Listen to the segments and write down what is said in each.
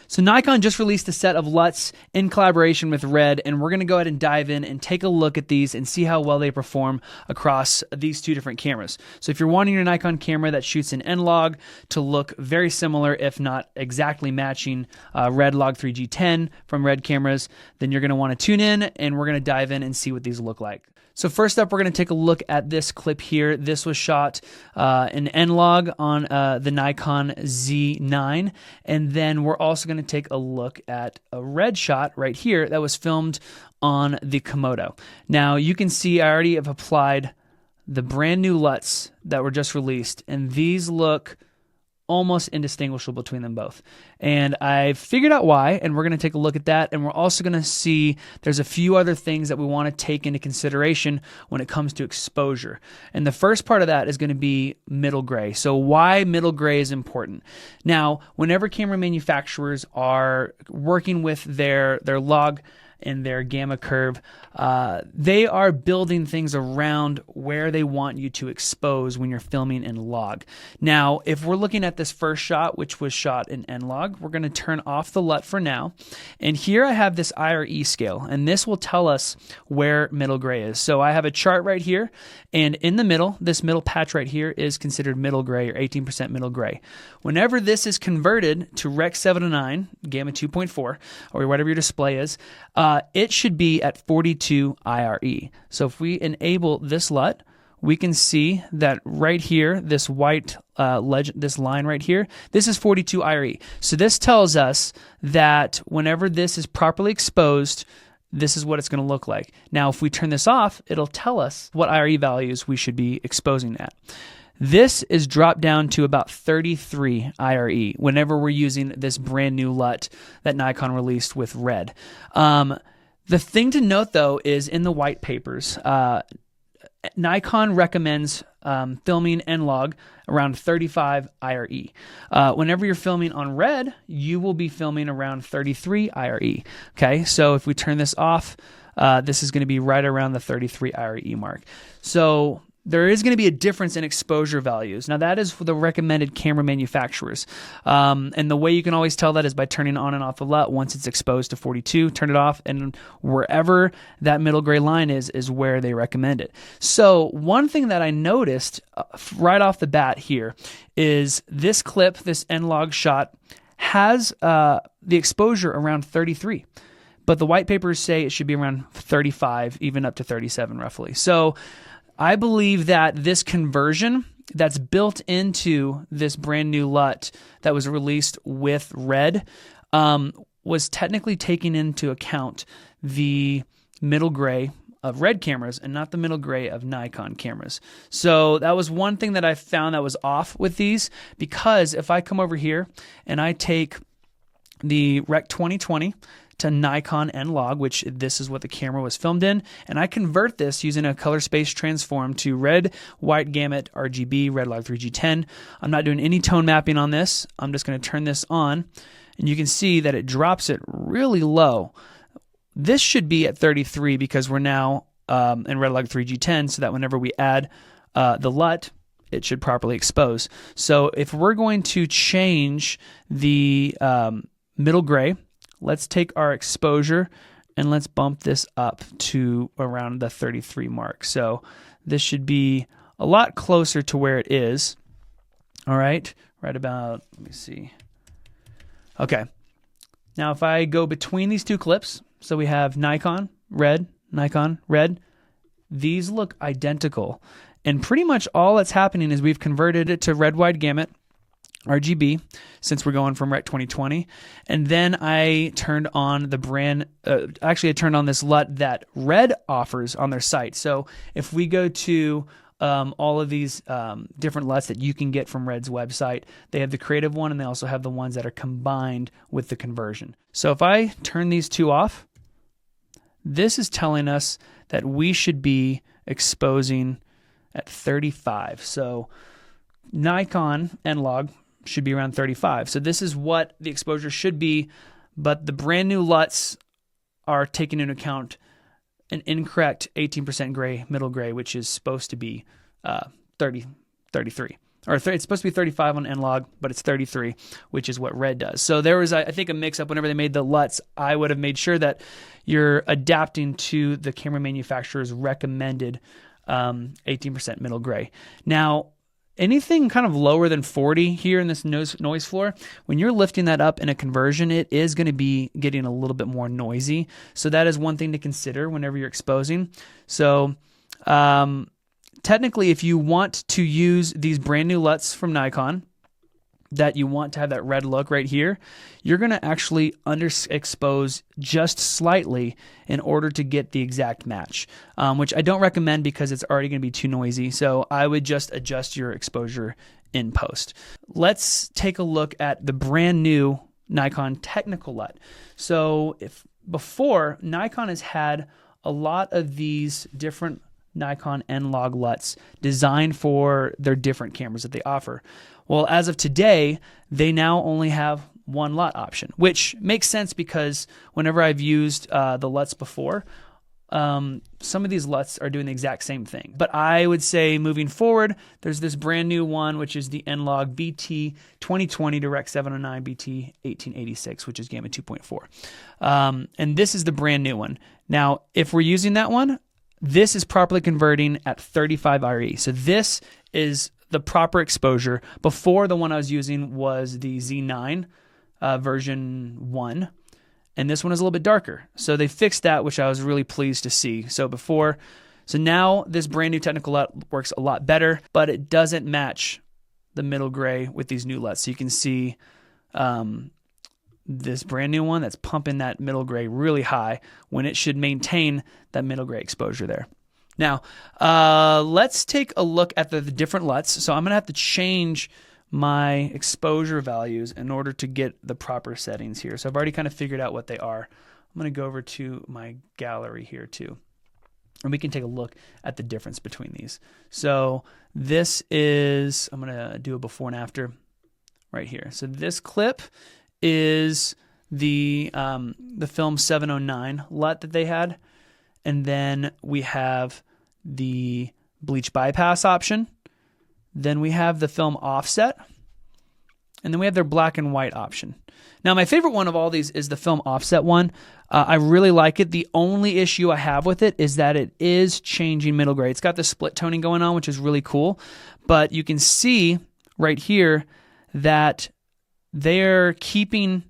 So Nikon just released a set of LUTs in collaboration with RED, and we're going to go ahead and dive in and take a look at these and see how well they perform across these two different cameras. So if you're wanting your Nikon camera that shoots in N-Log to look very similar, if not exactly matching RED Log3G10 from RED cameras, then you're going to want to tune in, and we're going to dive in and see what these look like. So first up, we're going to take a look at this clip here. This was shot in N-Log on the Nikon Z9. And then we're also going to take a look at a RED shot right here that was filmed on the Komodo. Now you can see I already have applied the brand new LUTs that were just released, and these look almost indistinguishable between them both. And I figured out why, and we're going to take a look at that, and we're also going to see there's a few other things that we want to take into consideration when it comes to exposure. And the first part of that is going to be middle gray. So why middle gray is important. Now, whenever camera manufacturers are working with their log and their gamma curve, they are building things around where they want you to expose when you're filming in log. Now, if we're looking at this first shot, which was shot in N-Log, we're going to turn off the LUT for now. And here I have this IRE scale, and this will tell us where middle gray is. So I have a chart right here, and in the middle, this middle patch right here is considered middle gray, or 18% middle gray. Whenever this is converted to Rec 709, Gamma 2.4, or whatever your display is, it should be at 42 IRE. So if we enable this LUT, we can see that right here, this white this line right here, this is 42 IRE. So this tells us that whenever this is properly exposed, this is what it's going to look like. Now, if we turn this off, it'll tell us what IRE values we should be exposing at. This is dropped down to about 33 IRE whenever we're using this brand new LUT that Nikon released with RED. The thing to note, though, is in the white papers, Nikon recommends filming N-Log around 35 IRE. Whenever you're filming on RED, you will be filming around 33 IRE. Okay, so if we turn this off, this is going to be right around the 33 IRE mark. So there is going to be a difference in exposure values. Now, that is for the recommended camera manufacturers. And the way you can always tell that is by turning on and off the LUT. Once it's exposed to 42, turn it off, and wherever that middle gray line is where they recommend it. So one thing that I noticed right off the bat here is this clip, this N-Log shot, has the exposure around 33. But the white papers say it should be around 35, even up to 37 roughly. So I believe that this conversion that's built into this brand new LUT that was released with RED was technically taking into account the middle gray of RED cameras and not the middle gray of Nikon cameras. So that was one thing that I found that was off with these, because if I come over here and I take the Rec 2020 to Nikon N-Log, which this is what the camera was filmed in, and I convert this using a color space transform to red, white, gamut, RGB, RED Log3G10. I'm not doing any tone mapping on this. I'm just going to turn this on, and you can see that it drops it really low. This should be at 33 because we're now in RED Log3G10, so that whenever we add the LUT, it should properly expose. So if we're going to change the middle gray, let's take our exposure and let's bump this up to around the 33 mark. So this should be a lot closer to where it is. All right, right about, let me see. Okay, now if I go between these two clips, so we have Nikon, RED, these look identical. And pretty much all that's happening is we've converted it to red, wide, gamut, RGB, since we're going from Rec 2020. And then I turned on the brand, actually I turned on this LUT that RED offers on their site. So if we go to all of these different LUTs that you can get from RED's website, they have the creative one and they also have the ones that are combined with the conversion. So if I turn these two off, this is telling us that we should be exposing at 35. So Nikon N-Log should be around 35. So this is what the exposure should be, but the brand new LUTs are taking into account an incorrect 18% gray, middle gray, which is supposed to be 33. it's supposed to be 35 on N-Log, but it's 33, which is what RED does. So there was, I think, a mix-up whenever they made the LUTs. I would have made sure that you're adapting to the camera manufacturer's recommended 18% middle gray. Now, anything kind of lower than 40 here in this noise floor, when you're lifting that up in a conversion, it is going to be getting a little bit more noisy. So that is one thing to consider whenever you're exposing. So technically, if you want to use these brand new LUTs from Nikon, that you want to have that red look right here, you're going to actually underexpose just slightly in order to get the exact match, which I don't recommend because it's already going to be too noisy. So I would just adjust your exposure in post. Let's take a look at the brand new Nikon technical LUT. So if before, Nikon has had a lot of these different Nikon N-Log LUTs designed for their different cameras that they offer. Well, as of today, they now only have one LUT option, which makes sense because whenever I've used the LUTs before, some of these LUTs are doing the exact same thing. But I would say moving forward, there's this brand new one, which is the N-Log BT 2020 Direct 709 BT 1886, which is Gamut 2.4. And this is the brand new one. Now, if we're using that one, this is properly converting at 35 RE. So this is the proper exposure. Before, the one I was using was the Z9 version 1, and this one is a little bit darker. So they fixed that, which I was really pleased to see. So now this brand new technical LUT works a lot better, but it doesn't match the middle gray with these new LUTs. So you can see this brand new one that's pumping that middle gray really high when it should maintain that middle gray exposure there. Now, let's take a look at the different LUTs. So I'm going to have to change my exposure values in order to get the proper settings here. So I've already kind of figured out what they are. I'm going to go over to my gallery here too, and we can take a look at the difference between these. So this is, I'm going to do a before and after right here. So this clip is the film 709 LUT that they had, and then we have the bleach bypass option, then we have the film offset, and then we have their black and white option. Now, my favorite one of all these is the film offset one. I really like it. The only issue I have with it is that it is changing middle gray. It's got the split toning going on, which is really cool, but you can see right here that they're keeping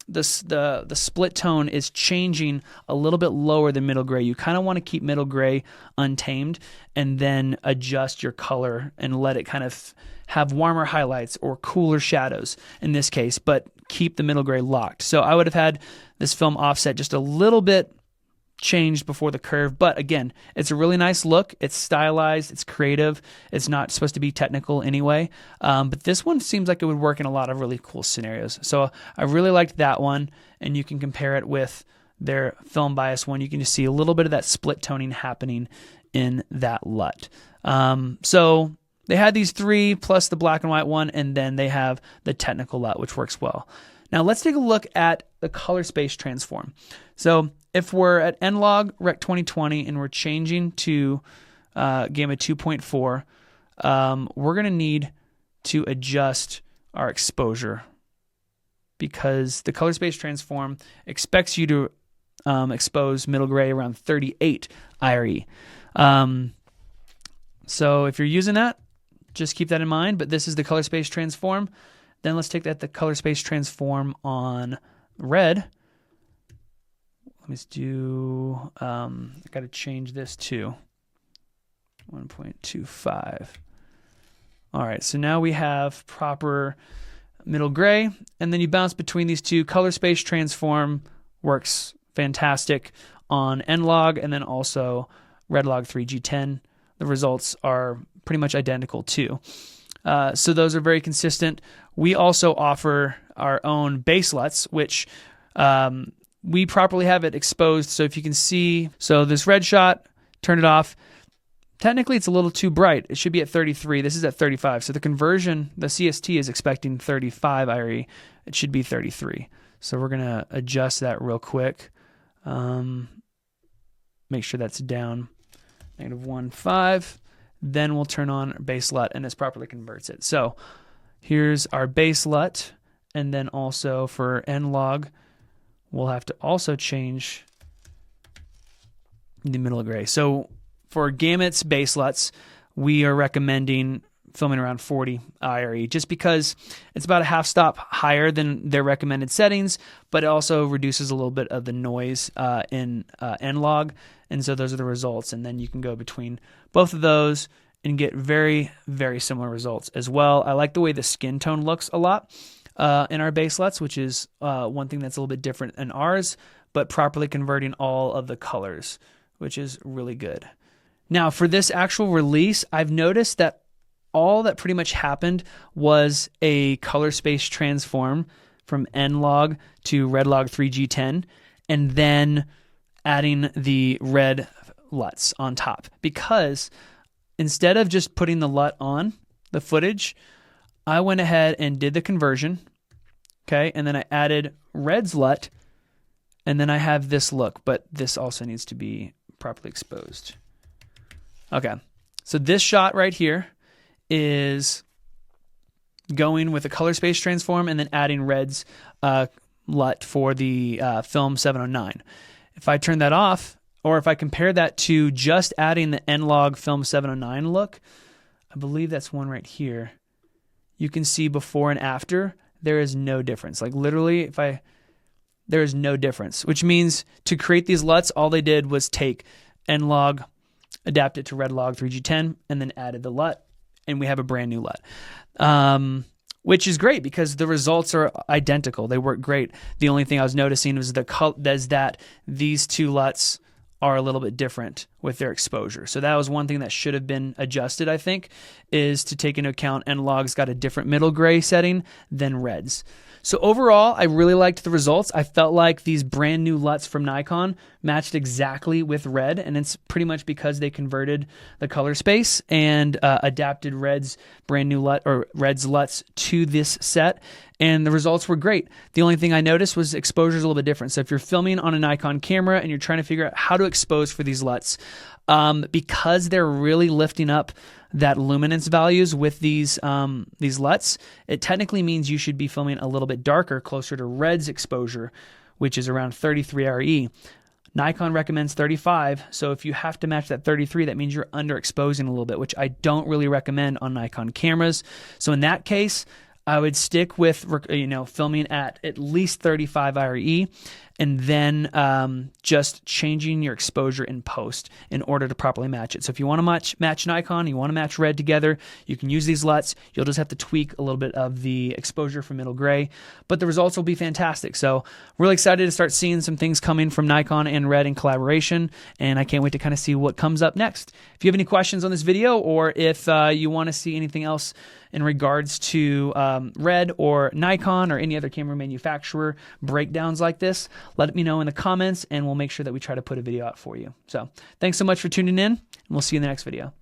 the split tone is changing a little bit lower than middle gray. You kind of want to keep middle gray untamed and then adjust your color and let it kind of have warmer highlights or cooler shadows in this case, but keep the middle gray locked. So I would have had this film offset just a little bit changed before the curve, but again, it's a really nice look. It's stylized, it's creative, it's not supposed to be technical anyway, but this one seems like it would work in a lot of really cool scenarios. So I really liked that one, and you can compare it with their film bias one. You can just see a little bit of that split toning happening in that LUT. So they had these three plus the black and white one, and then they have the technical LUT, which works well. Now let's take a look at the color space transform. So if we're at N-Log Rec 2020 and we're changing to Gamut 2.4, we're going to need to adjust our exposure because the color space transform expects you to expose middle gray around 38 IRE. So if you're using that, just keep that in mind, but this is the color space transform. Then let's take the color space transform on red. Let me just do, I got to change this to 1.25. All right, so now we have proper middle gray, and then you bounce between these two. Color space transform works fantastic on N-Log and then also RED Log 3G10. The results are pretty much identical too. So those are very consistent. We also offer our own BaseLUTs, which we properly have it exposed. So if you can see, so this red shot, turn it off. Technically, it's a little too bright. It should be at 33. This is at 35. So the conversion, the CST is expecting 35 IRE. It should be 33. So we're going to adjust that real quick. Make sure that's down -1.5. then we'll turn on base LUT and this properly converts it. So here's our base LUT, and then also for N-Log, we'll have to also change the middle gray. So for Gamut's base LUTs, we are recommending filming around 40 IRE just because it's about a half stop higher than their recommended settings, but it also reduces a little bit of the noise in N-Log, and so those are the results. And then you can go between both of those and get very, very similar results as well. I like the way the skin tone looks a lot in our base LUTs, which is one thing that's a little bit different in ours, but properly converting all of the colors, which is really good. Now for this actual release, I've noticed that all that pretty much happened was a color space transform from N-Log to RED Log 3G10, and then adding the RED LUTs on top. Because instead of just putting the LUT on the footage, I went ahead and did the conversion, okay, and then I added RED's LUT, and then I have this look, but this also needs to be properly exposed. Okay, so this shot right here is going with a color space transform and then adding RED's LUT for the film 709. If I turn that off, or if I compare that to just adding the N-Log film 709 look, I believe that's one right here, you can see before and after, there is no difference. Like literally, there is no difference, which means to create these LUTs, all they did was take N-Log, adapt it to RED Log 3G10, and then added the LUT, and we have a brand new LUT, which is great because the results are identical. They work great. The only thing I was noticing was that these two LUTs are a little bit different with their exposure. So that was one thing that should have been adjusted, I think, is to take into account N-Log's got a different middle gray setting than RED's. So overall, I really liked the results. I felt like these brand new LUTs from Nikon matched exactly with RED, and it's pretty much because they converted the color space and adapted RED's brand new LUT or RED's LUTs to this set, and the results were great. The only thing I noticed was exposure is a little bit different. So if you're filming on a Nikon camera and you're trying to figure out how to expose for these LUTs, because they're really lifting up that luminance values with these LUTs, it technically means you should be filming a little bit darker, closer to RED's exposure, which is around 33 RE. Nikon recommends 35, so if you have to match that 33, that means you're underexposing a little bit, which I don't really recommend on Nikon cameras. So in that case, I would stick with filming at least 35 RE, and then just changing your exposure in post in order to properly match it. So if you want to match Nikon, you want to match RED together, you can use these LUTs. You'll just have to tweak a little bit of the exposure for middle gray, but the results will be fantastic. So really excited to start seeing some things coming from Nikon and RED in collaboration, and I can't wait to kind of see what comes up next. If you have any questions on this video, or if you want to see anything else in regards to RED or Nikon or any other camera manufacturer breakdowns like this, let me know in the comments, and we'll make sure that we try to put a video out for you. So thanks so much for tuning in, and we'll see you in the next video.